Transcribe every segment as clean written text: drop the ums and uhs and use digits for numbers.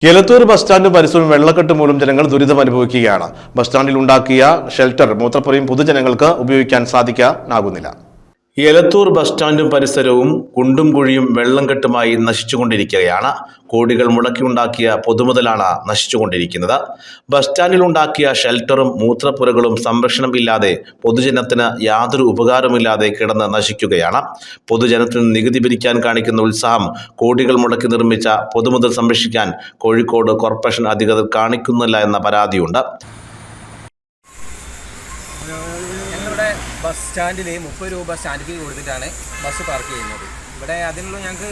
Elathur bus stand പരിസരവും വെള്ളക്കെട്ട് മൂലം ജനങ്ങൾ ദുരിതമനുഭവിക്കുകയാണ്. ബസ് സ്റ്റാൻഡിൽ ഉണ്ടാക്കിയ ഷെൽട്ടർ മൂത്രപ്പുരയും പൊതുജനങ്ങൾക്ക് ഉപയോഗിക്കാൻ സാധിക്കാനാകുന്നില്ല. എലത്തൂർ ബസ് സ്റ്റാൻഡും പരിസരവും കുണ്ടും കുഴിയും വെള്ളം കെട്ടുമായി നശിച്ചുകൊണ്ടിരിക്കുകയാണ്. കോടികൾ മുടക്കിയുണ്ടാക്കിയ പൊതുമുതലാണ് നശിച്ചുകൊണ്ടിരിക്കുന്നത്. ബസ് സ്റ്റാൻഡിൽ ഉണ്ടാക്കിയ ഷെൽട്ടറും മൂത്രപ്പുരകളും സംരക്ഷണം ഇല്ലാതെ പൊതുജനത്തിന് യാതൊരു ഉപകാരമില്ലാതെ കിടന്ന് നശിക്കുകയാണ്. പൊതുജനത്തിന് നികുതി പിരിക്കാൻ കാണിക്കുന്ന ഉത്സാഹം കോടികൾ മുടക്കി നിർമ്മിച്ച പൊതുമുതൽ സംരക്ഷിക്കാൻ കോഴിക്കോട് കോർപ്പറേഷൻ അധികൃതർ കാണിക്കുന്നില്ല എന്ന പരാതിയുണ്ട്. ബസ് സ്റ്റാൻഡിൽ 30 രൂപ സ്റ്റാൻഡ് ഫീ കൊടുത്തിട്ടാണ് ബസ് പാർക്ക് ചെയ്യുന്നത്. ഇവിടെ അതിനുള്ള ഞങ്ങൾക്ക്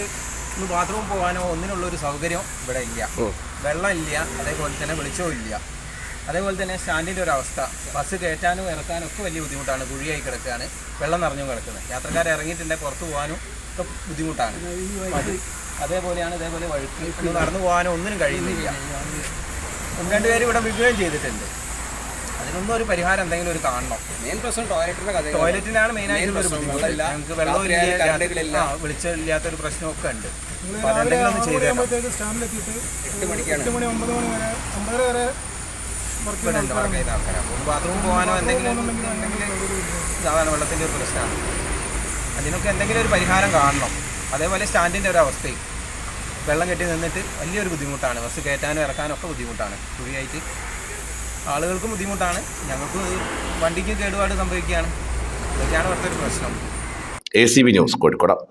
ഒന്ന് ബാത്റൂം പോകാനോ ഒന്നിനുള്ളൊരു സൗകര്യം ഇവിടെ ഇല്ല. വെള്ളം ഇല്ല, അതേപോലെ തന്നെ വെളിച്ചവും ഇല്ല. അതേപോലെ തന്നെ സ്റ്റാൻഡിൻ്റെ ഒരു അവസ്ഥ, ബസ് കയറ്റാനും ഇറക്കാനും ഒക്കെ വലിയ ബുദ്ധിമുട്ടാണ്. കുഴിയായി കിടക്കുകയാണ്, വെള്ളം നിറഞ്ഞു കിടക്കുന്നത്. യാത്രക്കാർ ഇറങ്ങിയിട്ടുണ്ടെങ്കിൽ പുറത്ത് പോകാനും ഒക്കെ ബുദ്ധിമുട്ടാണ്. അതേപോലെയാണ് ഇതേപോലെ വഴുക്ക് നടന്നു പോകാനോ ഒന്നിനും കഴിയുന്നില്ല. ഒന്ന് രണ്ട് പേര് ഇവിടെ വിടുകയും ചെയ്തിട്ടുണ്ട്. അതിനൊന്നും ഒരു പരിഹാരം എന്തെങ്കിലും ഒരു കാണണം. മെയിൻ പ്രശ്നം ടോയ്ലറ്റിനാണ് മെയിനായിട്ടുള്ള ഒരു ബുദ്ധിമുട്ട്. ഞങ്ങൾക്ക് വെള്ളമില്ല, വെളിച്ചമില്ലാത്തൊരു പ്രശ്നമൊക്കെ ഉണ്ട്. അപ്പോൾ അതെന്തെങ്കിലും ഒന്ന് ചെയ്ത് തരണം. 8 മണിക്കാണ്, 8 മണി 9 മണി വരെ 9:30 വരെ ഇവിടെ ഉണ്ട് വർക്ക് ചെയ്ത ആൾക്കാരാണ്. അപ്പോൾ ബാത്റൂം പോകാനോ എന്തെങ്കിലും സാധാരണ വെള്ളത്തിൻ്റെ ഒരു പ്രശ്നമാണ്. അതിനൊക്കെ എന്തെങ്കിലും ഒരു പരിഹാരം കാണണം. അതേപോലെ സ്റ്റാൻഡിൻ്റെ ഒരു അവസ്ഥയും വെള്ളം കെട്ടി നിന്നിട്ട് വലിയൊരു ബുദ്ധിമുട്ടാണ്. ബസ് കയറ്റാനും ഇറക്കാനും ഒക്കെ ബുദ്ധിമുട്ടാണ്. കുഴിയായിട്ട് ആളുകൾക്കും ബുദ്ധിമുട്ടാണ്, ഞങ്ങൾക്ക് വണ്ടിക്ക് കേടുപാട് സംഭവിക്കുകയാണ്. ഇതൊക്കെയാണ് ഇവിടുത്തെ ഒരു പ്രശ്നം. ACB news, Kozhikode.